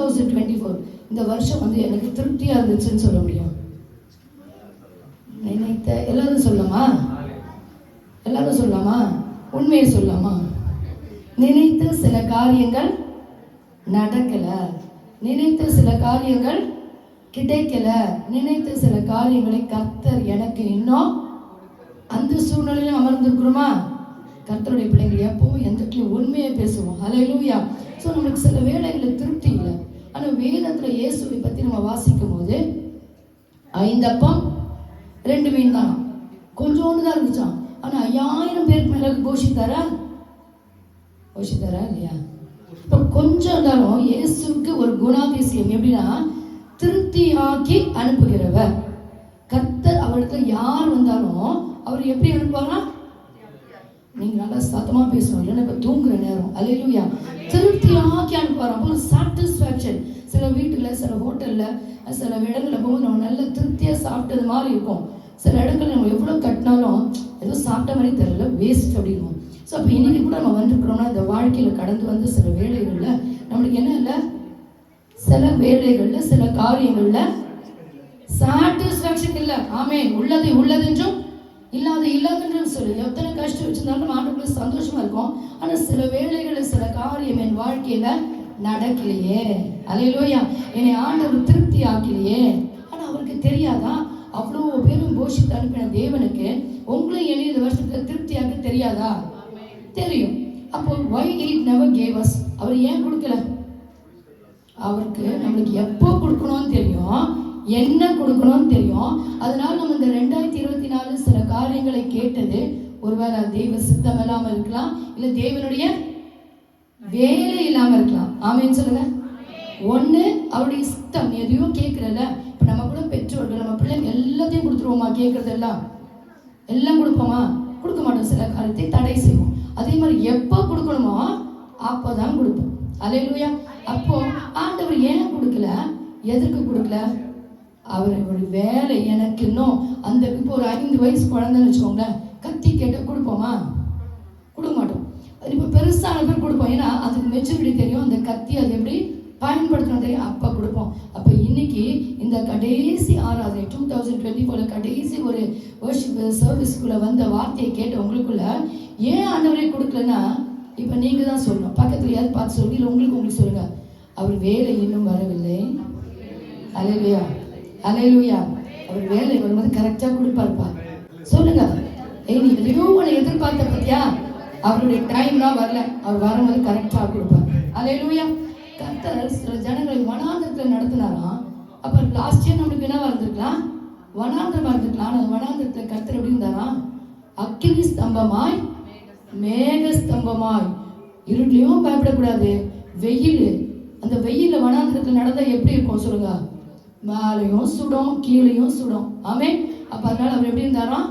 2024 இந்த வருஷம் வந்து எனக்கு திருப்தியா இருந்துச்சுன்னு சொல்ல முடியும்? நினைத்த எல்லாரும் சொல்லலாமா? எல்லாரும் சொல்லலாமா? உண்மையை சொல்லலாமா? நினைத்த சில காரியங்கள் நடக்கல, நினைத்த சில காரியங்கள் கிடைக்கல, நினைத்த சில காரியங்களை கர்த்தர் எனக்கு இன்னும் அந்த சூழ்நிலையிலும் அமர்ந்திருக்கிறோமா? கர்த்தருடைய பிள்ளைகள் எப்பவும் எந்த உண்மையை பேசுவோம். ஹல்லேலூயா. ஸோ நம்மளுக்கு சில வேளைகளில் திருப்தி இல்லை. ஆனால் வேதத்தில் இயேசுவை பற்றி நம்ம வாசிக்கும் போது 5 அப்பம் 2 மீன் தான், கொஞ்சோண்டு தான் இருந்துச்சான். ஆனால் 5000 பேருக்கு மேலே போஷித்தாரா இல்லையா? இப்போ கொஞ்சம் இருந்தாலும் இயேசுக்கு ஒரு குணாதிசயம் எப்படின்னா, திருப்தியாக்கி அனுப்புகிறவர். கர்த்தர் அவருக்கு யார் வந்தாலும் அவர் எப்படி அனுப்புவாரா? நீங்க நல்லா சத்தமா பேசணும், இல்லைன்னா இப்போ தூங்குற நேரம். அல்லேலூயா. திருப்தியாக்கி அனுப்புவார். அப்போ ஒரு சாட்டிஸ்ஃபேக்ஷன். சில வீட்டுல, சில ஹோட்டல்ல, சில இடங்களில் போகும்போது நம்ம நல்ல திருப்தியா சாப்பிட்டது மாதிரி இருக்கும். சில இடங்கள் நம்ம எவ்வளோ கட்டினாலும் ஏதோ சாப்பிட்ட மாதிரி தெரியல, வேஸ்ட் அப்படின்வோம். ஸோ அப்போ இன்னைக்கு கூட நம்ம வந்துருக்கிறோம்னா, இந்த வாழ்க்கையில் கடந்து வந்து சில வேலைகளில் நம்மளுக்கு என்ன இல்லை, சில வேலைகளில் சில காரியங்களில் சாட்டிஸ்ஃபேக்ஷன் இல்லை. ஆமே, உள்ளதை உள்ளதென்றும் இல்லாதென்றும் சொல்லி எத்தனை கஷ்டம் வச்சிருந்தாலும் நம்ம ஆண்டுக்குள்ள சந்தோஷமா இருக்கும். ஆனால் சில வேலைகளில் சில காரியம் என் வாழ்க்கையில நடக்கலையே, அல்லேலூயா, என்னை ஆண்டவர் திருப்தி ஆக்கலையே. ஆனால் அவருக்கு தெரியாதா? அவ்வளோ பேரும் போஷித்து அனுப்பின தேவனுக்கு உங்களையும் என்னை இந்த வருஷத்துல திருப்தியாக்க தெரியாதா? தெரியும். அப்போ why he never gave us? அவர் ஏன் கொடுக்கல? அவருக்கு நம்மளுக்கு எப்போ கொடுக்கணும்னு தெரியும், என்ன கொடுக்கணும்னு தெரியும். அதனால நம்ம இந்த 2024 சில காரியங்களை கேட்டது ஒருவேளை தெய்வ சித்தம் இல்லாமல் இருக்கலாம், இல்லை தேவனுடைய வேலை இல்லாமல் இருக்கலாம். ஆமேன்னு சொல்லுங்க. ஒன்று அவருடைய சித்தம். எதையும் கேட்கறல. இப்போ நம்ம கூட பெற்றோர்கள் நம்ம பிள்ளைங்க எல்லாத்தையும் கொடுத்துருவோமா? கேட்கறதெல்லாம் எல்லாம் கொடுப்போமா? கொடுக்க மாட்டோம். சில காரியத்தை தடை செய்வோம். அதே மாதிரி எப்போ கொடுக்கணுமோ அப்போதான் கொடுப்போம். அல்லேலூயா. அப்போ ஆண்டவர் ஏன் கொடுக்கல, எதற்கு கொடுக்கல? அவருடைய வேலை எனக்கு இன்னும் அந்த இப்போ ஒரு 5 வயசு குழந்தைன்னு வச்சுக்கோங்களேன், கத்தி கேட்ட கொடுப்போமா? கொடுக்க மாட்டோம். இப்போ பெருசான பேர் கொடுப்போம். ஏன்னா அதுக்கு மெச்சூரிட்டி தெரியும், அந்த கத்தி அது எப்படி பயன்படுத்தணும் தெரியும், அப்போ கொடுப்போம். அப்போ இன்னைக்கு இந்த கடைசி ஆராதனை 2024 கடைசி ஒரு வர்ஷிப் சர்வீஸ்க்குள்ள வந்த வார்த்தையை கேட்ட உங்களுக்குள்ள ஏன் ஆண்டவரே கொடுக்கலன்னா, இப்போ நீங்க தான் சொல்லணும். பக்கத்துல யாரும் பார்த்து சொல்லி, இல்லை உங்களுக்கு சொல்லுங்க, அவர் வேலை இன்னும் வரவில்லை. அல்லேலூயா, அல்லேலூயா. அவர் வேலை வரும்போது கரெக்டா கொடுப்பாருப்பா. சொல்லுங்க, நீ எதையோ எதிர்பார்த்த பத்தியா, அவருடைய டைம்லாம் வரல, அவர் வரும்போது கரெக்டா கொடுப்பார். அல்லேலூயா. கர்த்தர் சில ஜனங்களை வனாந்தரத்தில் நடத்தினாராம். அப்ப லாஸ்ட் இயர் நம்மளுக்கு என்ன வந்திருக்கலாம், வனாந்தரமா இருந்திருக்கலாம். ஆனால் வனாந்தரத்தில் கர்த்தர் எப்படி இருந்தாராம்? அக்கினி ஸ்தம்பமாய் மேக ஸ்தம்பமாய். இருட்லையும் பயப்படக்கூடாது. வெயில், அந்த வெயில வனாந்தரத்தில் நடந்தா எப்படி இருக்கும் சொல்லுங்க? மேலையும் சுடும், கீழையும் சுடும். ஆமே. அப்ப அதனால அவர் எப்படி இருந்தாராம்?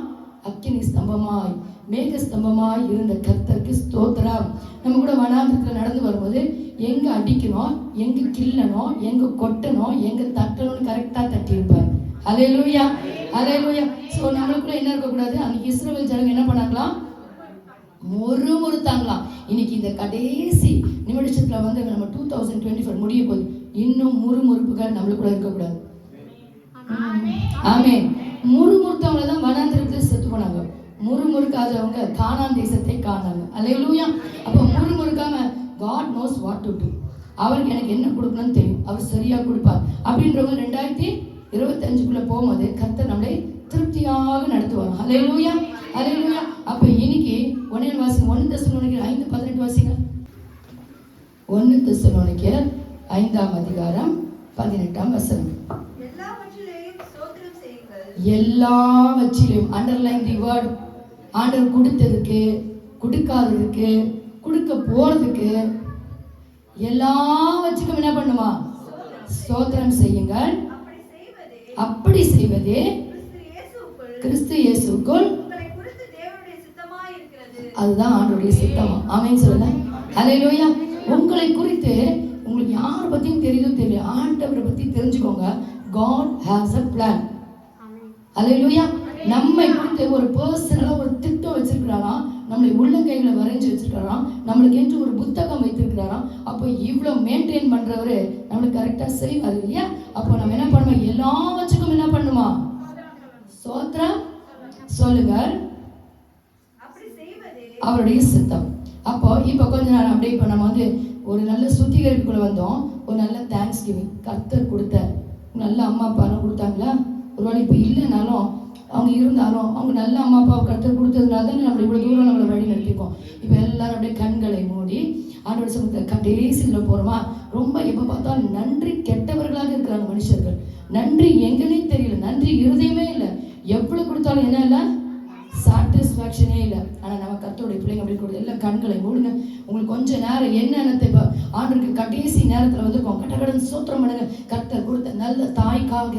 அக்கினி ஸ்தம்பமாய் மேக ஸ்தம்பமாய் இருந்த கர்த்தருக்கு ஸ்தோத்திரம். நம்ம கூட வனாந்தரத்தில் நடந்து வரும்போது எங்க அடிக்கணும், எங்க கிள்ளணும், எங்க கொட்டணும், எங்க தட்டணும்னு கரெக்டா தட்டி இருப்பார். அல்லேலூயா, அல்லேலூயா. ஸோ நம்மளுக்குள்ள என்ன இருக்கக்கூடாது? அன்னைக்கு இஸ்ரவேல் ஜனங்க என்ன பண்ணாங்களாம்? முறுமுறுத்தாங்களாம். இன்னைக்கு இந்த கடைசி நிமிஷத்துல வந்து நம்ம 2024 முடிய போது இன்னும் முறுமுறுப்புகள் நம்மளுக்குள்ள இருக்கக்கூடாது. ஆமே. முறுமுறுத்தவங்க தான் வனாந்திரத்தில் செத்து போனாங்க. முறுமுறுக்காதவங்க கானான் தேசத்தை காணாங்க. அல்லேலூயா. அப்போ முறுமுறுக்காம God knows what to do. அவருக்கு எனக்கு என்ன கொடுக்கணும்னு தெரியும், அவர் சரியா கொடுப்பார் அப்படின்றவங்க 2025 போகும்போது கர்த்தர் நம்மளை திருப்தியாக நடத்துவாங்க. அல்லேலூயா, அல்லேலூயா. அப்ப இன்னைக்கு 1 தெசலோனிக்கர் 5:18 வாசிங்க. 1 தெசலோனிக்கர் 5ஆம் அதிகாரம் 18ஆம் வசனம். எல்லாவற்றிலும் அண்டர்லைன் தி வேர்ட். ஆண்டவர் கொடுத்ததுக்கு, கொடுக்காததுக்கு, கொடுக்க போறதுக்கு எல்லாவற்றுக்கும் என்ன பண்ணுமா? ஸ்தோத்திரம் செய்யுங்கள். அப்படி செய்வதே கிறிஸ்து இயேசுக்குள் அதுதான் ஆண்டவருடைய சித்தமா. ஆமென் சொல்லுங்க. அல்லேலூயா. உங்களை குறித்து உங்களுக்கு யாரை பத்தியும் தெரியுதோ தெரியல, ஆண்டவரை பத்தி தெரிஞ்சுக்கோங்க. God has a plan. அல்லேலூயா. நம்மை குறித்து ஒரு பர்சனலா ஒரு திட்டம் வச்சிருக்கிறாராம், நம்மளை உள்ளங்கைகளை வரைஞ்சி வச்சிருக்கிறாராம், நம்மளுக்கு என்று ஒரு புத்தகம் வைத்திருக்கிறாராம். அப்போ இவ்வளவு மெயின்டைன் பண்றவரு நம்மளுக்கு கரெக்டா செய்வார் இல்லையா? அப்போ நம்ம என்ன பண்ணுவோம்? எல்லாவற்றுக்கும் என்ன பண்ணுமா? ஸ்தோத்திரம் சொல்லுங்க. அவருடைய சித்தம். அப்போ இப்போ கொஞ்ச நேரம் அப்படியே இப்போ நம்ம வந்து ஒரு நல்ல சுத்திகரிப்புக்குள்ள வந்தோம். ஒரு நல்ல தேங்க்ஸ் கிவிங். கர்த்தர் கொடுத்த நல்ல அம்மா அப்பாலாம் கொடுத்தாங்களா? ஒருவேளை இப்போ இல்லைனாலும் அவங்க இருந்தாலும் அவங்க நல்ல அம்மா அப்பாவை கர்த்தர் கொடுத்ததுனால தான் நம்ம இவ்வளோ தூரம் நம்மளை வழி நடத்திப்போம். இப்போ எல்லாரும் அப்படியே கண்களை மூடி ஆண்டோட சமூகத்தை கடைசியில் போகிறோமா? ரொம்ப எப்போ பார்த்தாலும் நன்றி கெட்டவர்களாக இருக்கிறாங்க மனுஷர்கள். நன்றி எங்கன்னே தெரியல, நன்றி இருதயமே இல்லை. எவ்வளோ கொடுத்தாலும் என்ன இல்லை? சாட்டிஸ்ஃபேக்ஷனே இல்லை. ஆனால் நம்ம கர்த்தருடைய பிள்ளைங்க அப்படி கொடுத்து எல்லாம் கண்களை மூடுங்க. உங்களுக்கு கொஞ்சம் நேரம் என்னென்னத்தை இப்போ ஆண்டுக்கு கடைசி நேரத்தில் வந்துருக்கோம். கடன் சோத்திரம் பண்ணுங்க. கர்த்தர் கொடுத்த நல்ல தாய்க்காக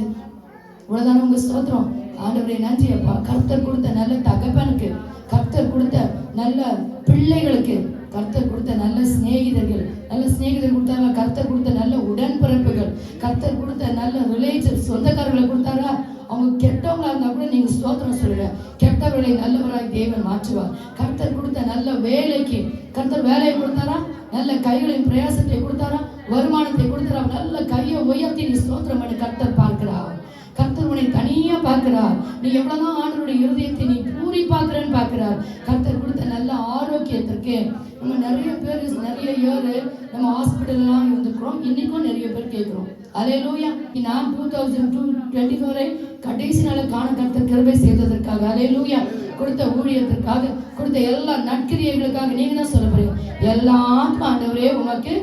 இவ்வளவுதான உங்க ஸ்தோத்திரம். ஆண்டவரே நன்றி அப்பா. கர்த்தர் கொடுத்த நல்ல தகப்பனுக்கு, கர்த்தர் கொடுத்த நல்ல பிள்ளைகளுக்கு, கர்த்தர் கொடுத்த நல்ல சிநேகிதர்கள், நல்ல சிநேகிதர் கொடுத்தாங்க. கர்த்தர் கொடுத்த நல்ல உடன்பிறப்புகள், கர்த்தர் கொடுத்த நல்ல ரிலேட்டிவ் சொந்தக்காரர்களை கொடுத்தாரா? அவங்க கெட்டவங்களா இருந்தா கூட நீங்க ஸ்தோத்திரம் சொல்லுங்க. கெட்டவர்களை நல்லவராய் தேவன் மாற்றுவார். கர்த்தர் கொடுத்த நல்ல வேலைக்கு கர்த்தர் வேலையை கொடுத்தாரா? நல்ல கைகளின் பிரயாசத்தை கொடுத்தாரா? வருமானத்தை கொடுத்தாரா? நல்ல கையை உயர்த்தி நீ ஸ்தோத்திரம் பண்ணி கர்த்தர் பார்க்கிறார். கர்த்தர் உன்னை தனியா பார்க்கிறார். நீ எவ்வளவுதான் ஆண்டவருடைய இருதயத்தை நீ பூரி பார்க்கிறன்னு பார்க்கிறார். கர்த்தர் கொடுத்த நல்ல ஆரோக்கியத்திற்கு நம்ம நிறைய பேர் நிறைய இயர் நம்ம ஹாஸ்பிட்டல்லாம் இருந்துக்கிறோம். இன்னைக்கும் நிறைய பேர் கேட்கிறோம். அல்லேலூயா. நான் 2024 கடைசி நாள காண கர்த்தர் கிருபை செய்ததற்காக, அல்லேலூயா, கொடுத்த ஊழியத்திற்காக, கொடுத்த எல்லா நற்கிரியைகளுக்காக நீங்க தான் சொல்ல போறீங்க. எல்லாத்துக்கும் ஆண்டவரே உமக்கு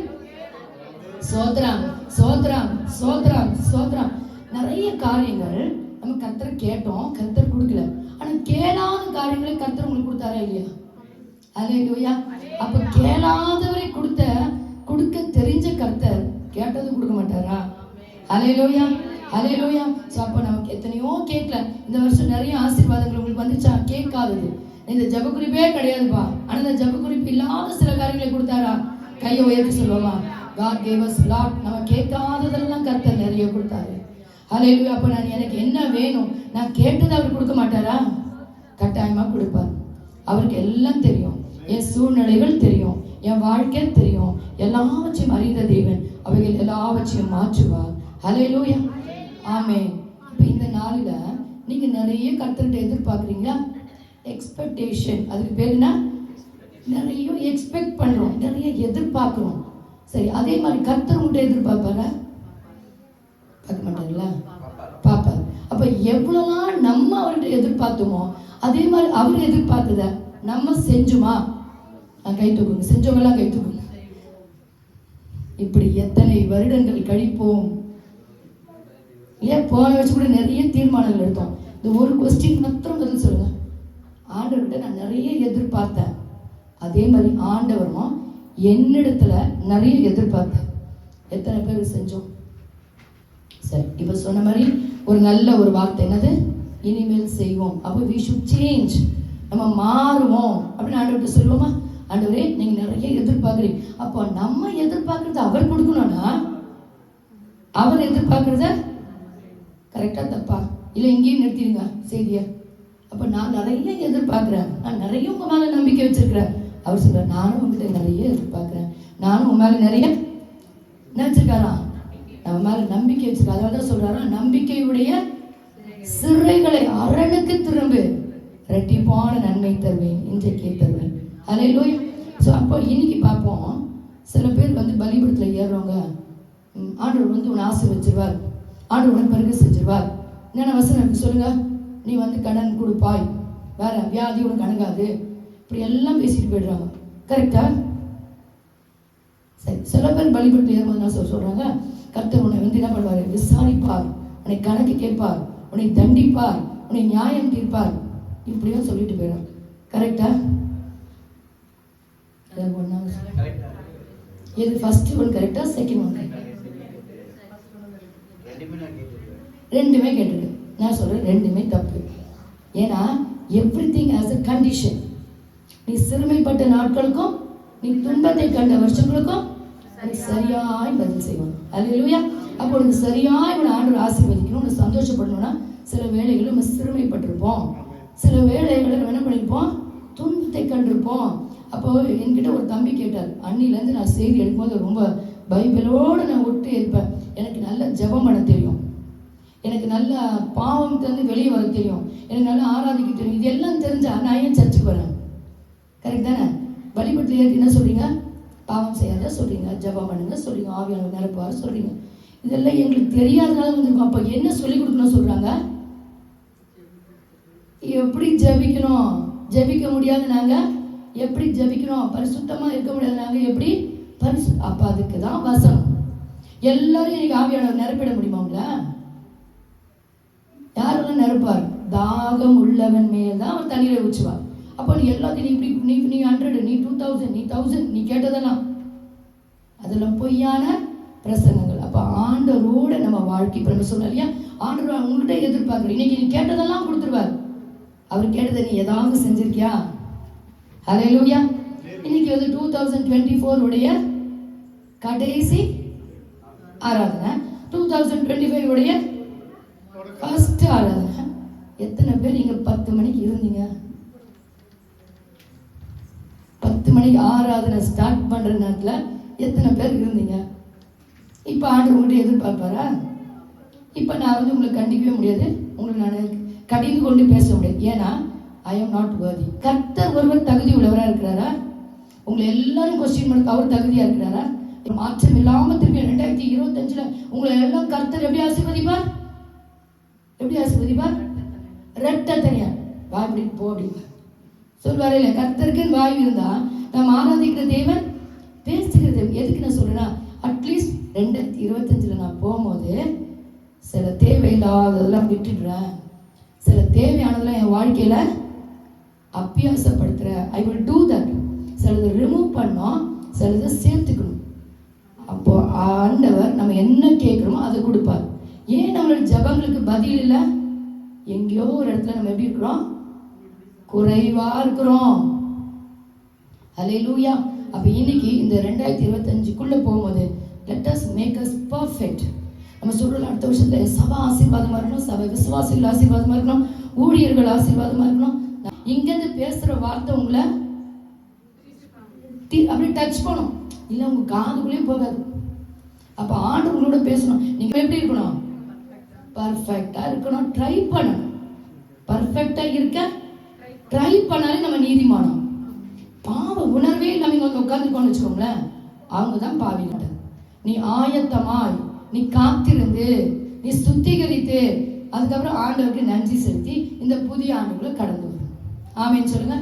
சோத்ரம் சோத்ரம் சோத்ரம் சோத்ரம். நிறைய காரியங்கள் நம்ம கர்த்தர் கேட்டோம், கர்த்தர் கொடுக்கல. ஆனா கேளாத காரியங்களை கர்த்தர் உங்களுக்கு கொடுத்தாரா இல்லையா? அல்லேலூயா. அப்ப கேளாதவரை கொடுக்க தெரிஞ்ச கர்த்தர் கேட்டது கொடுக்க மாட்டாரா? அல்லேலூயா அல்லேலூயா. சோ அப்ப நமக்கு எத்தனையோ கேட்கல. இந்த வருஷம் நிறைய ஆசீர்வாதங்கள் உங்களுக்கு வந்துச்சா? கேட்காதது இந்த ஜெப குறிப்பே கிடையாதுப்பா. ஆனா இந்த ஜெப குறிப்பு இல்லாத சில காரியங்களை கொடுத்தாரா? கையை உயர்த்தி சொல்லுவோமா? God gave us lot. நம்ம கேட்காததெல்லாம் கர்த்தர் நிறைய கொடுத்தாரு. அல்லேலூயா. அப்ப எனக்கு என்ன வேணும் நான் கேட்டது அவர் கொடுக்க மாட்டாரா? கட்டாயமா கொடுப்பார். அவருக்கு எல்லாம் தெரியும். என் சூழ்நிலைகள் தெரியும், என் வாழ்க்கை தெரியும். எல்லாவற்றையும் அறிந்த தேவன் அவைகள் எல்லாவற்றையும் மாற்றுவார். அல்லேலூயா. ஆமென். இப்ப இந்த நாளில நீங்க நிறைய கர்த்தர்கிட்ட எதிர்பார்க்குறீங்களா? எக்ஸ்பெக்டேஷன். அதுக்கு பேர் என்ன? நிறைய எக்ஸ்பெக்ட் பண்றோம், நிறைய எதிர்பார்க்கிறோம். சரி, அதே மாதிரி கர்த்தர் உங்கள்கிட்ட எதிர்பார்ப்பாரா? பார்க்க மாட்டாங்களா? பார்ப்பார். அப்ப எவ்வளவுலாம் நம்ம அவர்கிட்ட எதிர்பார்த்தோமோ அதே மாதிரி அவர் எதிர்பார்த்தத நம்ம செஞ்சுமா? கை தூக்குங்க. செஞ்சவங்களாம் கை தூக்குங்க. இப்படி எத்தனை வருடங்கள் கழிப்போம். ஏன் போன வச்சு கூட நிறைய தீர்மானங்கள் எடுத்தோம். இந்த ஒரு கொஸ்டின் மாத்திரம் பதில் சொல்லுங்க. ஆண்டவர்கிட்ட நான் நிறைய எதிர்பார்த்தேன், அதே மாதிரி ஆண்டவரும் என்னிடத்துல நிறைய எதிர்பார்த்தேன். எத்தனை பேர் செஞ்சோம்? சரி, இப்ப சொன்ன மாதிரி ஒரு நல்ல ஒரு வார்த்தை என்னது? இனிமேல் செய்வோம். அப்போ we should change. நம்ம மாறுவோம் அப்படின்னு ஆண்டவர்கிட்ட சொல்லுவோமா? ஆண்டவரே நீங்க நிறைய எதிர்பார்க்குறீங்க. அப்போ நம்ம எதிர்பார்க்கறது அவர் கொடுக்கணும்னா அவர் எதிர்பார்க்கறத கரெக்டா தப்பா? இல்லை இங்கேயும் நிறுத்திடுங்க செய்திய. அப்போ நான் நிறைய எதிர்பார்க்குறேன், நான் நிறைய உங்க மேல நம்பிக்கை வச்சிருக்கிறேன். அவர் சொல்ற நானும் உங்ககிட்ட நிறைய எதிர்பார்க்கிறேன், நானும் உங்க மேல நிறைய நினைச்சிருக்காரா? நம்ம மேல நம்பிக்கை வச்சிருக்க. அதனால தான் சொல்றாரா, நம்பிக்கையுடைய சிறைகளை அரணுக்கு திரும்பு, இரட்டிப்பான நன்மை தருவேன், இன்றைக்கே தருவேன். அல்லேலூயா. ஸோ அப்போ இன்னைக்கு பார்ப்போம், சில பேர் வந்து பலிபீடத்தில் ஏறுறவங்க, ஆண்டவர் வந்து உன்னை ஆசீர்வதிச்சிருவார், ஆண்டவர் உனக்கு பெருக செஞ்சிருவார். என்னென்ன வசனம் இருக்கு சொல்லுங்க? நீ வந்து கடன் கொடுப்பாய், வேற வியாதி உனக்கு அணுகாது, இப்படி எல்லாம் பேசிட்டு போயிடுறாங்க. கரெக்டா? சரி, சில பேர் பலிபீடத்தில் ஏறும்போது சொல்றாங்க, கர்த்தர் உன்னை வந்து என்ன பண்ணுவார்? விசாரிப்பார், உன்னை கணக்கு கேட்பார், உன்னை தண்டிப்பார், உன்னை நியாயம் தீர்ப்பார், இப்படியும் சொல்லிட்டு போயிடும். கரெக்டா? எது ஃபர்ஸ்ட் ஒன் கரெக்டா, செகண்ட் ஒன் கரெக்டா? ரெண்டுமே கேட்டுருக்கு. நான் சொல்றேன் ரெண்டுமே தப்பு. ஏன்னா எவ்ரிதிங் ஹஸ் a condition. நீ சிறுமைப்பட்ட நாட்களுக்கும் நீ துன்பத்தை கண்ட வருஷங்களுக்கும் சரியாய் பதில் செய்வான். அல்லேலூயா. அப்போ உனக்கு சரியாய் உன்னை ஆண்டவர் ஆசீர்வதிக்கணும், உன்னை சந்தோஷப்படணும்னா சில வேளைகளில் நம்ம சிறுமைப்பட்டிருப்போம், சில வேளைகளில் நம்ம என்ன பண்ணியிருப்போம், துன்பத்தை கண்டிருப்போம். அப்போ என்கிட்ட ஒரு தம்பி கேட்டார், அன்னிலேருந்து நான் செய்தி எடுக்கும்போது ரொம்ப பைபிளோடு நான் ஒட்டு இருப்பேன், எனக்கு நல்ல ஜெபம் பண்ண தெரியும், எனக்கு நல்ல பாவம்லேருந்து வெளியே வர தெரியும், எனக்கு நல்லா ஆராதிக்க தெரியும், இது எல்லாம் தெரிஞ்சா நான் ஏன் சர்ச்சுக்கு வரேன்? கரெக்ட் தானே? வழிபட்டு ஏற்றி என்ன சொல்கிறீங்க? பாவம் செய்யாத சொல்கிறீங்க, ஜெபம் பண்ணுங்க சொல்கிறீங்க, ஆவியானவர் நிரப்புவார் சொல்கிறீங்க. இதெல்லாம் எங்களுக்கு தெரியாதனால வந்துருக்கோம். அப்போ என்ன சொல்லிக் கொடுக்கணும் சொல்கிறாங்க? எப்படி ஜெபிக்கணும், ஜெபிக்க முடியாது நாங்கள் எப்படி ஜெபிக்கணும், பரிசுத்தமாக இருக்க முடியாது நாங்கள் எப்படி அப்போ அதுக்கு தான் வசனம். எல்லாரும் இன்னைக்கு ஆவியானவர் நிரப்பிட முடியுமா? உங்களை யாரெல்லாம் நிரப்பார்? தாகம் உள்ளவன் மேல் தான் அவர் தண்ணீரை ஊற்றுவார். அப்போ நீ எல்லாத்தையும் நீ 100, நீ 2000, நீ 1000 நீ கேட்டதெல்லாம் அதெல்லாம் பொய்யான பிரசங்கங்கள். அப்போ ஆண்டவரோட நம்ம வாழ்க்கை இப்போ நம்ம சொன்னோம் இல்லையா, ஆண்டவர் உங்கள்கிட்ட எதிர்பார்க்குற இன்னைக்கு நீ கேட்டதெல்லாம் கொடுத்துருவார். அவர் கேட்டதை நீ ஏதாவது செஞ்சிருக்கியா? ஹல்லேலூயா. இன்னைக்கு வந்து 2024 உடைய கடைசி ஆராதனை, 2025 உடைய ஃபர்ஸ்ட் ஆராதனை. எத்தனை பேர் இங்க 10 மணிக்கு இருந்தீங்க? 10 மணிக்கு ஆராதனை ஸ்டார்ட் பண்ற நேரத்துல எத்தனை பேர் இருந்தீங்க? இப்ப ஆண்டவர் உங்கள்கிட்ட எதிர்பார்ப்பாரா? இப்ப நான் வந்து உங்களை கண்டிக்கவே முடியாது, உங்களுக்கு நான் கடிந்து கொண்டு பேச முடியாது. ஏன்னா ஐ எம் நாட் வர்தி. கர்த்தர் ஒருவர் தகுதி உள்ளவராக இருக்கிறாரா? உங்களை எல்லாரும் கொஸ்டின் பண்ண அவர் தகுதியா இருக்கிறாரா? மாற்றம் இல்லாம திருப்பி 2025 உங்களை எல்லாம் கர்த்தர் எப்படி ஆசீர்வதிப்பார்? எப்படி ஆசீர்வதிப்பார்? ரெட்ட தனியா வாய் அப்படி போ அப்படி சொல்வாரு இல்லை. கர்த்தருக்குன்னு வாய் இருந்தா நம்ம ஆராதிக்கிற தேவன் பேசுகிற தேவன். எதுக்கு நான் சொல்றேன்னா, அட்லீஸ்ட் 2025 நான் போகும்போது சில தேவையில்லாததெல்லாம் விட்டுடுறேன், சில தேவையானதெல்லாம் என் வாழ்க்கையில அபியாசப்படுத்துறேன். I will do that. சிலதை ரிமூவ் பண்ணோம், சிலதை சேர்த்துக்கணும். அப்போ ஆண்டவர் நம்ம என்ன கேட்குறோமோ அதை கொடுப்பார். ஏன் நம்மளோட ஜபங்களுக்கு பதில் இல்லை? எங்கேயோ ஒரு இடத்துல நம்ம எப்படி இருக்கிறோம்? குறைவா இருக்கிறோம். ஹல்லேலூயா. அப்போ இன்னைக்கு இந்த 2025க்குள்ள போகும்போது let us make us perfect. நம்ம சொல்றோம் அடுத்த வருஷத்துல சபை ஆசீர்வாதமா இருக்கணும், சபை விசுவாசிகள் ஆசீர்வாதமா இருக்கணும், ஊழியர்கள் ஆசீர்வாதமா இருக்கணும். இங்கிருந்து பேசுற வார்த்தை உங்களை அப்படி டச் பண்ணும், இல்லை உங்க காதுக்குள்ளேயும் போகாது. அப்ப ஆண்டவங்களோட பேசணும். நீங்க எப்படி இருக்கணும்? பர்ஃபெக்டா இருக்கணும். ட்ரை பண்ணணும். பர்ஃபெக்டா இருக்க ட்ரை பண்ணாலே நம்ம நீதிமானம். பாவ உணர்வே நம்ம இங்க வந்து உட்காந்துருக்கோம்னு வச்சுக்கோங்களேன், அவங்க தான் பாவிக்கிட்ட. நீ ஆயத்தமாய், நீ காத்திருந்து, நீ சுத்திகரித்து, அதுக்கப்புறம் ஆண்டவருக்கு நன்றி செலுத்தி இந்த புதிய ஆண்டுக்குள்ள கடந்து வரும். ஆமேன்னு சொல்லுங்க.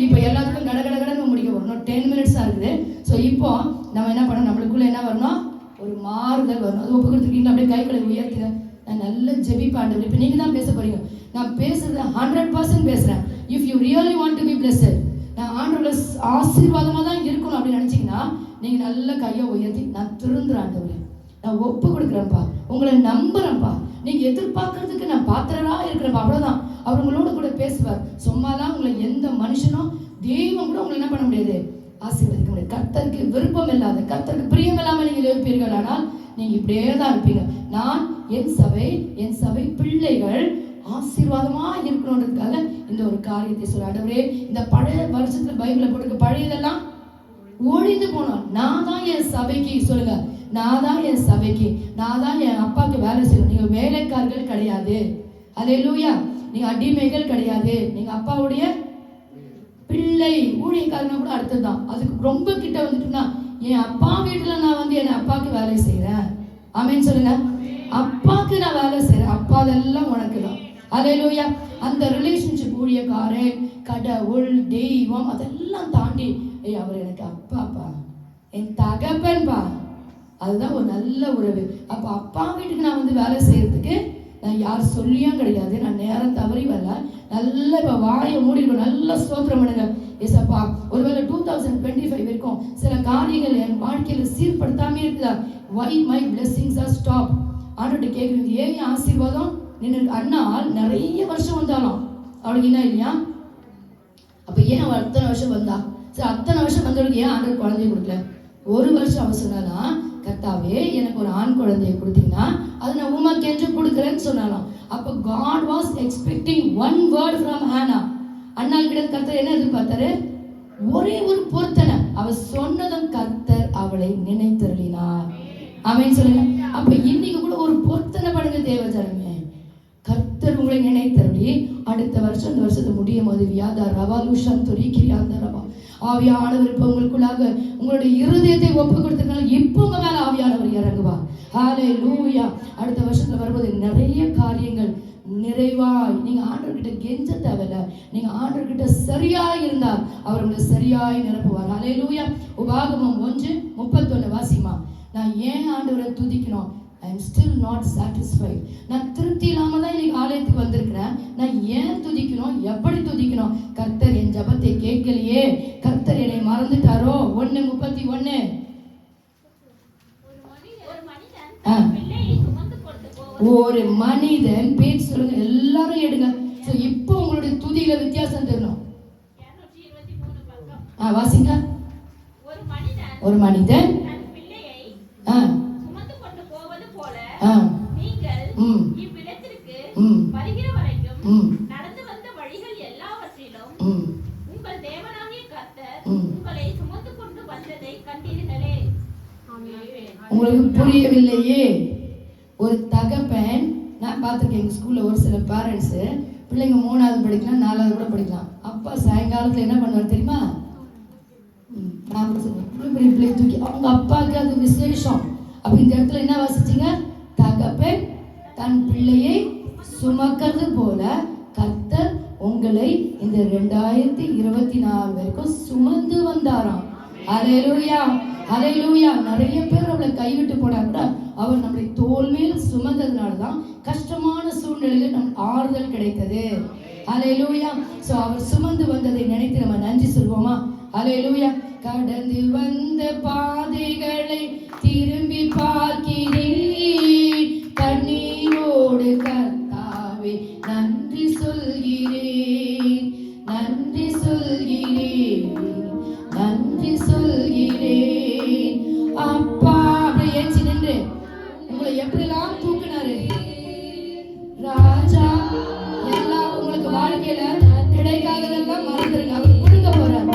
இப்போ எல்லாத்துக்கும் கடகடன்னு முடிக்க வரணும். 10 minutes இருக்குது. ஸோ இப்போ நம்ம என்ன பண்ணணும், நம்மளுக்குள்ள என்ன வரணும்? ஒரு மாறுதல் வரணும். அது ஒப்பு கொடுத்துருக்கீங்களா? அப்படியே கைகளை உயர்த்துங்க. நான் நல்ல ஜெபிப்பாண்டவர். இப்போ நீங்கள் தான் பேச போறீங்க. நான் பேசுறது 100% பேசுறேன். If you really want to be blessed, நான் ஆண்டவரோட ஆசீர்வாதமாக தான் இருக்கணும் அப்படின்னு நினைச்சீங்கன்னா நீங்க நல்ல கையை உயர்த்தி, நான் திருந்துறேன் ஆண்டவரே, நான் ஒப்பு கொடுக்குறேன்ப்பா, உங்களை நம்புறேன்ப்பா, நீங்க எதிர்பார்க்கறதுக்கு நான் பாத்திரரா இருக்கிறேன்ப்பா. அவ்வளவுதான். அவர் உங்களோட கூட பேசுவார். சும்மாதான் உங்களை எந்த மனுஷனும் தெய்வம் கூட உங்களை என்ன பண்ண முடியாது, ஆசீர்வதிக்க முடியாது. கர்த்தருக்கு விருப்பம் இல்லாத, கர்த்தருக்கு பிரியம் இல்லாமல் நீங்கள் இருப்பீர்கள், ஆனால் நீங்க இப்படியே தான் இருப்பீங்க. நான் என் சபை பிள்ளைகள் ஆசீர்வாதமா இருக்கணுன்றதுக்காக இந்த ஒரு காரியத்தை சொல்ல. ஆண்டவரே, இந்த பழைய வருஷத்துல பைபிளை போட்டுக்க பழையதெல்லாம் ஒழிந்து போனோம். நான் தான் என் சபைக்கு, சொல்லுங்க, நான் தான் என் சபைக்கு, நான் தான் என் அப்பாவுக்கு வேலை செய்யணும். நீங்க வேலைக்காரர்கள் கிடையாது. அல்லேலூயா. நீங்க அடிமைகள் கிடையாது. நீங்க அப்பாவுடைய பிள்ளை. ஊழியக்காரனா கூட அடுத்ததுதான். அதுக்கு ரொம்ப கிட்ட வந்துட்டுனா, என் அப்பா வீட்டுல நான் வந்து என் அப்பாவுக்கு வேலை செய்யறேன். ஆமேன்னு சொல்லுங்க. அப்பாவுக்கு நான் வேலை செய்யறேன். அப்பா அதெல்லாம் உனக்கு தான். அல்லேலூயா. அந்த ரிலேஷன்ஷிப், ஊழியக்காரன், கடவுள், தெய்வம், அதெல்லாம் தாண்டி அவர் எனக்கு அப்பாப்பா, என் தகப்பன்பா, அதுதான் ஒரு நல்ல உறவு. அப்போ அப்பா வீட்டுக்கு நான் வந்து வேலை செய்யறதுக்கு நான் யார் சொல்லியும் கிடையாது. நான் நேரம் தவறி வரல. நல்ல இப்போ வாயை மூடிடும். நல்ல ஸ்தோத்திரம் பண்ணுங்க. ஏசப்பா, ஒருவேளை 2025 வரைக்கும் சில காரியங்கள் என் வாழ்க்கையில் சீர்படுத்தாமே இருக்குதா? Why my blessings are stop? ஆண்டோட கேட்குறது, ஏன் ஆசீர்வாதம் நின்று அண்ணால் நிறைய வருஷம் வந்தாலும் அவளுக்கு என்ன இல்லையா? அப்போ ஏன் அவள் அத்தனை வருஷம் வந்தா? சரி, அத்தனை வருஷம் வந்தவளுக்கு ஏன் ஆண்டவர் குழந்தைய கொடுக்கல? ஒரு வருஷம் அவள் சொன்னா, கர்த்தாவே எனக்கு ஒரு ஆண் குழந்தைய கொடுத்தீங்கன்னா அது நான் உமக்கு என்று கொடுக்குறேன்னு சொன்னாலும். அப்போ God was expecting one word from Hannah. அன்னாள் கிட்ட கர்த்தர் என்ன எதிர்பார்த்தாரு? ஒரே ஒரு பொருத்தனை. அவ சொன்னதும் கர்த்தர் அவளை நினைத்தருளினார். ஆமென் சொல்லுங்க. அப்ப இன்னைக்கு கூட ஒரு பொருத்தனை பண்ணுங்க தேவஜனமே. கர்த்தர் உங்களை நினைத்தருளி அடுத்த வருஷம் இந்த வருஷத்தை முடியும் போது வியாதா ரவாலுஷன் தொரிக்கிரியாந்த ரவா ஆவியானவர் இப்ப உங்களுக்குள்ளாக உங்களுடைய இருதயத்தை ஒப்பு கொடுத்திருக்காங்க. இப்போ உங்க மேல ஆவியானவர் இறங்குவா. ஹல்லேலூயா. அடுத்த வருஷத்துல வரும்போது நிறைய காரியங்கள் நிறைவாய் நீங்க ஆண்டவர்கிட்ட கெஞ்ச தேவையில்ல. நீங்க ஆண்டவர்கிட்ட சரியாய் இருந்தா அவர் உங்களை சரியாய் நிரப்புவார். ஹல்லேலூயா. உபாகமம் 1:31 வாசிமா. நான் ஏன் ஆண்டவரை துதிக்கணும்? I am still not satisfied. நான் திருப்தி இல்லாம தான் இன்னைக்கு ஆலயத்துக்கு வந்திருக்கிறேன். நான் ஏன் துதிக்கணும்? எப்படி துதிக்கணும்? கர்த்தர் என் ஜபத்தை கேட்கலையே, கர்த்தர் என்னை மறந்துட்டாரோ. 1:31. ஒரு மனிதன் பேச்சு சொல்லுங்க, எல்லாரும் எடுங்க. இப்போ உங்களுடைய துதியில வித்தியாசம் தெரியணும். வாசிங்க. ஒரு மனிதன் உங்களுக்கு புரியவில்லையே. ஒரு தகப்பன், நான் பார்த்துருக்கேன் எங்கள் ஸ்கூலில் ஒரு சில பேரண்ட்ஸு பிள்ளைங்க 3வது படிக்கலாம் 4வது கூட படிக்கலாம். அப்பா சாயங்காலத்தில் என்ன பண்ணுவார் தெரியுமா? நான் பிள்ளை தூக்கி அவங்க அப்பாவுக்கு அது விசேஷம். அப்போ இந்த இடத்துல என்ன வாசிச்சிங்க? தகப்பன் தன் பிள்ளையை சுமக்கிறது போல கர்த்தர் உங்களை இந்த 2024 வரைக்கும் சுமந்து வந்தாராம். ஹல்லேலூயா, ஹல்லேலூயா. நிறைய பேர் அவளை கைவிட்டு போனா கூட அவர் நம்மளை தோள் மேல் சுமந்ததுனாலதான் கஷ்டமான சூழ்நிலையில் நம் ஆறுதல் கிடைத்தது. ஹல்லேலூயா. சோ அவர் சுமந்து வந்ததை நினைத்து நம்ம நன்றி சொல்வோமா? ஹல்லேலூயா. கடந்து வந்த பாதைகளை திரும்பி பார்க்கிறேன், கண்ணீரோடு கர்த்தாவே நன்றி சொல்கிறேன், நன்றி சொல்கிறேன், நன்றி சொல்கிறேன். அப்பா அப்படியே ஏச்சி நின்று உங்களை எப்படிலாம் தூக்குனாரு ராஜா. எல்லாம் உங்களுக்கு வாழ்க்கையில கிடைக்காததெல்லாம் மறந்துருங்க. அவர் கொடுக்க போறார்.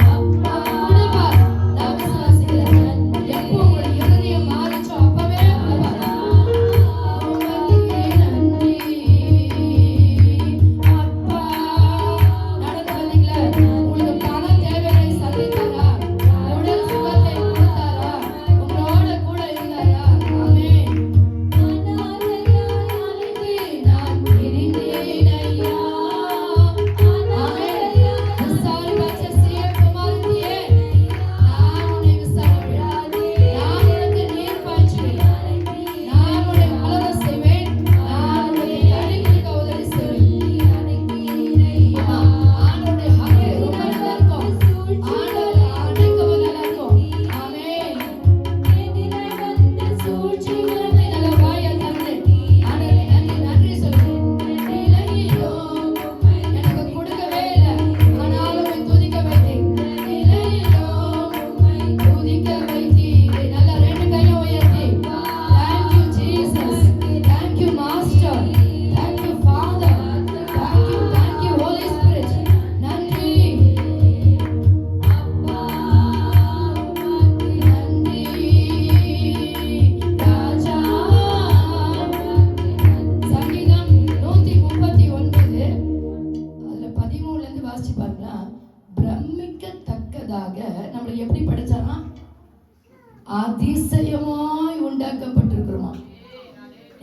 அதிசயமாய் உண்டாக்கப்பட்டிருக்கிறோமா?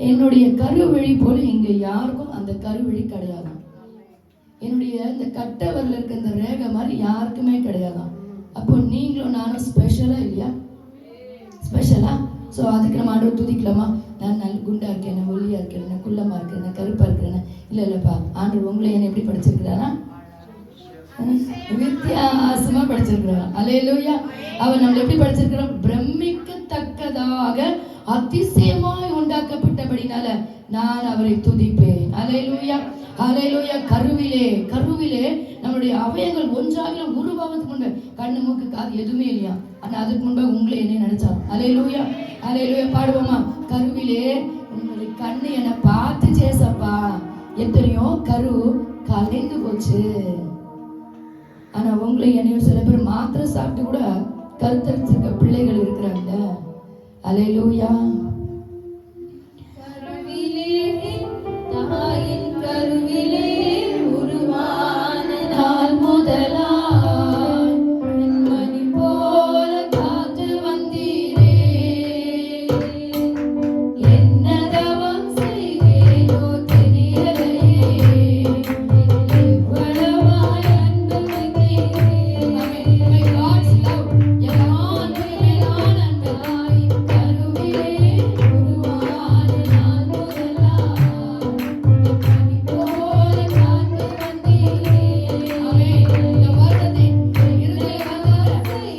என்னுடைய கருவழி போல இங்க யாருக்கும் அந்த கருவழி கிடையாது. என்னுடைய இந்த கட்டவரில் இருக்க இந்த ரேகை மாதிரி யாருக்குமே கிடையாதான். அப்போ நீங்களும் நானும் ஸ்பெஷலா இல்லையா? ஸ்பெஷலா. ஸோ அதுக்கு நம்ம ஆண்டவர் துதிக்கலாமா? நான் நல்ல குண்டா இருக்கேன், நான் ஒல்லியா இருக்கேன், நான் குள்ளமா இருக்கேன், நான் கருப்பா இருக்கிறேன். இல்லப்பா, ஆண்டவர் உங்களை என்ன எப்படி படிச்சிருக்கிறாரா? வித்தியாசமா படிச்சிருக்கிறார். அல்லேலூயா. அவர் நம்மளை எப்படி படிச்சிருக்கிறோம்? பிரமிக்கத்தக்கதாக அதிசயமாய் உண்டாக்கப்பட்டபடினால நான் அவரை துதிப்பேன். அல்லேலூயா, அல்லேலூயா. கருவிலே நம்மளுடைய அவயங்கள் ஒன்றாக உருவாவதுக்கு முன்பு கண்ணு மூக்கு காது எதுவுமே இல்லையா? ஆனா அதுக்கு முன்பாக உங்களை என்ன நினைச்சார்? அல்லேலூயா, அல்லேலூயா. பாடுவோமா? கருவிலே உங்களுடைய கண்ணு என்னை பார்த்துச்சே எத்தனையோ கரு கலைந்து போச்சு. ஆனா உங்களை என்னையும் சில பேர் மாத்திரை சாப்பிட்டு கூட கருத்தரிச்சிருக்க பிள்ளைகள் இருக்கிறாங்க. அல்லேலூயா. கருவிலே உருவான நாள் முதலா மணி போல காத்து வந்தீரே. என்ன தவம் செய்தேனோ தெரியலையே, எவ்வளவாய் அன்பு வைத்தீரே. My God's love, எல்லாம் மேலான அன்பாய் கருவிலே உருவான நாள் முதலா மணி போல காத்து வந்தீரே. ஆமென். இந்த வார்த்தை இருதய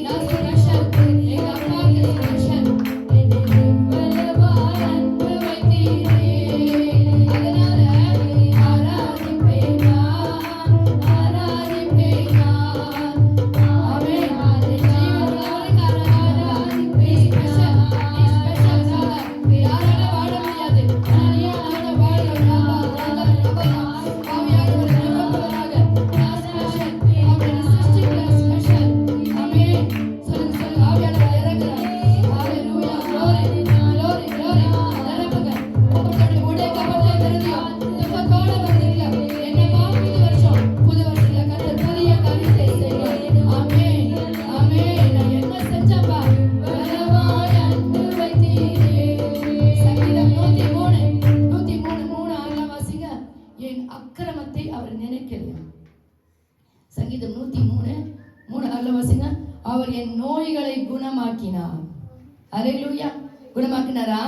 நான் ஸ்பெஷல், எங்க அப்பாவுக்கு ஸ்பெஷல். எவ்வளவாய் அன்பு வைத்தீரே. அதனால ஆராதிப்பேன் நான், ஆராதிப்பேன் நான். ஆமென். ஜீவனுள்ளவனுக்கு ஆராதிப்பேன். ஸ்பெஷல், நீ ஸ்பெஷல் சார். யாரால வாழ முடியாது. நீயால வாழலாம். ஆவியானவர் நிரப்புவதாக. நான் ஸ்பெஷல். அவருடைய சிருஷ்டிக்குள்ள ஸ்பெஷல். ஆமென். சொல்லுங்க சொல்லுங்க. ஆவியானவர் இறங்குறார். ஹalleluya. glory glory glory. நிரப்புங்க. உங்களுடைய உடைக்கப்பட்ட இருதயம் துக்கத்தோட வந்தீங்களா? என்னப்பா புது வருஷம், புது வருஷத்துல கர்த்தர் புதிய காரியத்தை செய்வார். ஆமென் ஆமென். நான் என்ன செஞ்சப்பா? எவ்வளவாய் அன்பு வைத்தீரே. சங்கீதம் 103 ஆறாம் வாசிங்க. என் அக்கிரமத்தை அவர் நினைக்கலையா. சங்கீதம் 103 ஆறாம் வாசிங்க. அவர் என் நோய்களை குணமாக்கினார். அல்லேலூயா. குணமாக்கினாரா?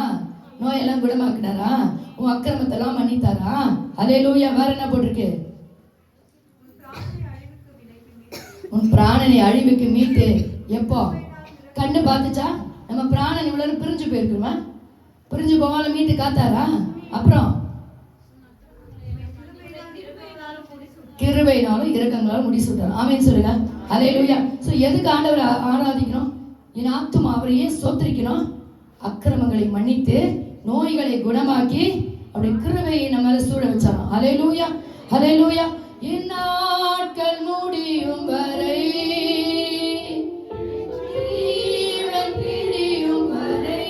நோயெல்லாம் குணமாக்கினாரா? உன் அக்கிரமத்தெல்லாம் மன்னித்தாரா? அல்லேலூயா. வேற என்ன போட்டிருக்கு? உன் பிராணனை அழிவுக்கு மீட்டு. எப்போ? கண்ணு பார்த்துச்சா? நம்ம பிராணன் இவ்வளவு பிரிஞ்சு போயிருக்குமா? பிரிஞ்சு போவால மீட்டு காத்தாரா? அப்புறம் கிருபையினாலும் இரக்கங்களாலும் முடிசூட்டார். ஆமென் சொல்லுங்க. அல்லேலூயா. சோ எதுக்கு ஆண்டவரை ஆராதிக்கணும்? என் ஆத்துமா அவரை ஏன் ஸ்தோத்திரிக்கணும்? அக்கிரமங்களை மன்னித்து நோய்களை குணமாக்கி அப்படி கிருபையை நம்ம மேல சூழ வச்சாராம். அல்லேலூயா அல்லேலூயா. என் நாட்கள் முடியும் வரை, ஜீவன் பிரியும் வரை,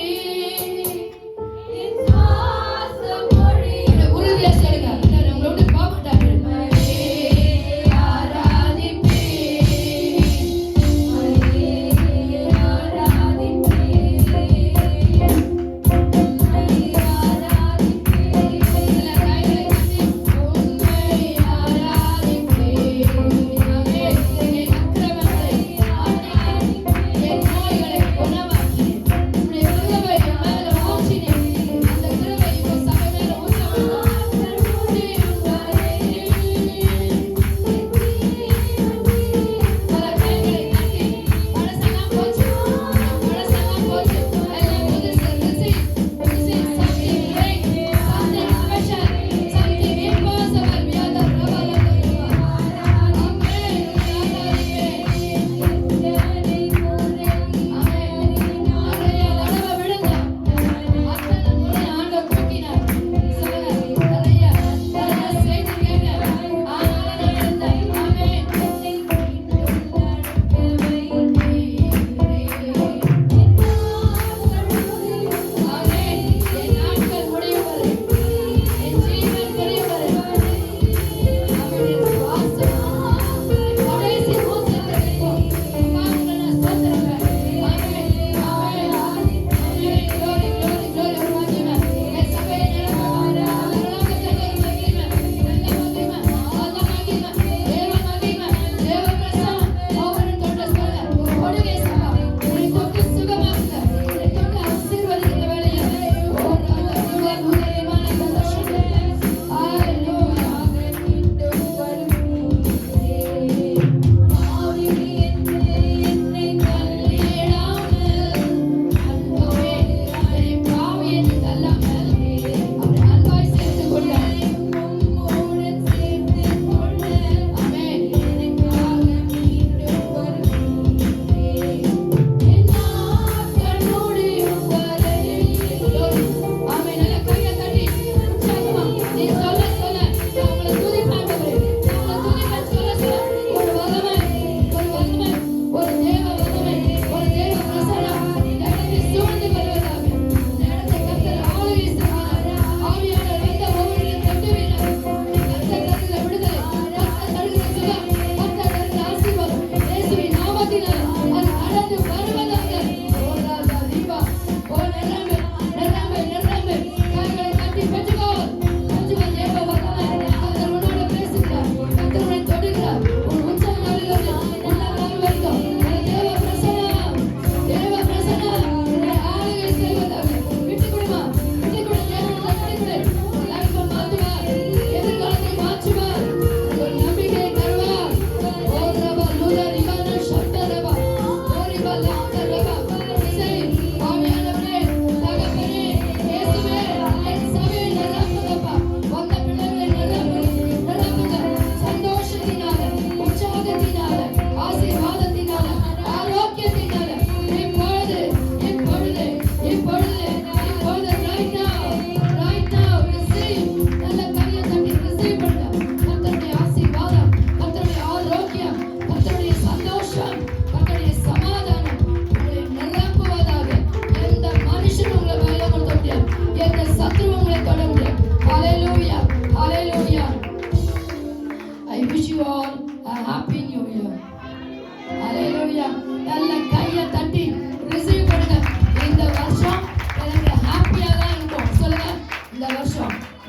என் சுவாசம் ஒழியும். உறுதியா சொல்லுங்க. உங்களோட போக மாட்டாங்க. Amen.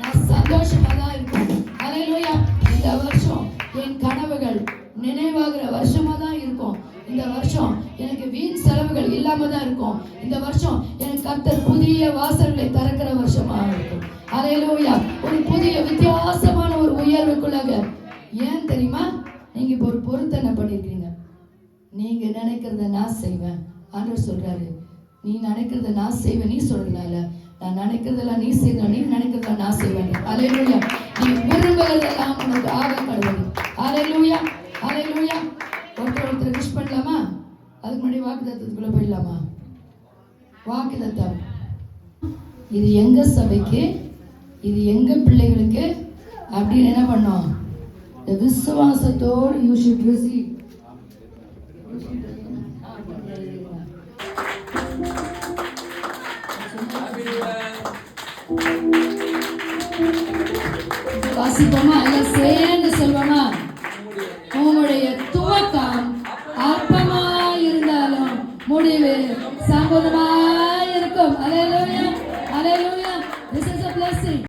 நான் சந்தோஷமா தான் இருப்பேன். அல்லேலூயா. இந்த வருஷம் என் கனவுகள் நினைவாகிற வருஷமா தான் இருக்கும். இந்த வருஷம் எனக்கு வீண் செலவுகள் இல்லாம தான் இருக்கும். இந்த வருஷம் எனக்கு கர்த்தர் புதிய வாசல்களை திறக்கிற வருஷமா இருக்கும். அல்லேலூயா. ஒரு புதிய வித்தியாசமான ஒரு உயர்வுக்குள்ளாக. ஏன் தெரியுமா? நீங்க இப்போ ஒரு பொருத்தனை பண்ணிருக்கீங்க. நீங்க நினைக்கிறத நான் செய்வேன். ஆண்டவர் சொல்றாரு, நீ நினைக்கிறத நான் செய்வேன். நீ சொல்றதுனால நான் நினைக்கிறதெல்லாம் நீ செய்வேன், நீ நினைக்கிறதெல்லாம் நான் செய்வேன். அல்லேலூயா. நீ விரும்புகிறதெல்லாம் உனக்கு ஆக கடவுள். அல்லேலூயா. அல்லேலூயா. ஒருத்தர் விஷ் பண்ணலாமா? அதுக்கு முன்னாடி வாக்குத்தத்தத்துக்குள்ள போயிடலாமா? வாக்குத்தத்தம் இது எங்க சபைக்கு, இது எங்க பிள்ளைகளுக்கு அப்படின்னு என்ன பண்ணோம்? இந்த விசுவாசத்தோடு யூ ஷுட் ரிசீவ். வாசிப்போமா? எல்லாம் சேர்ந்து சொல்வோமா? உங்களுடைய துவக்கம் அற்பமாயிருந்தாலும் முடிவு சம்பூர்ணமாயிருக்கும். அல்லேலூயா. அல்லேலூயா. This is a blessing.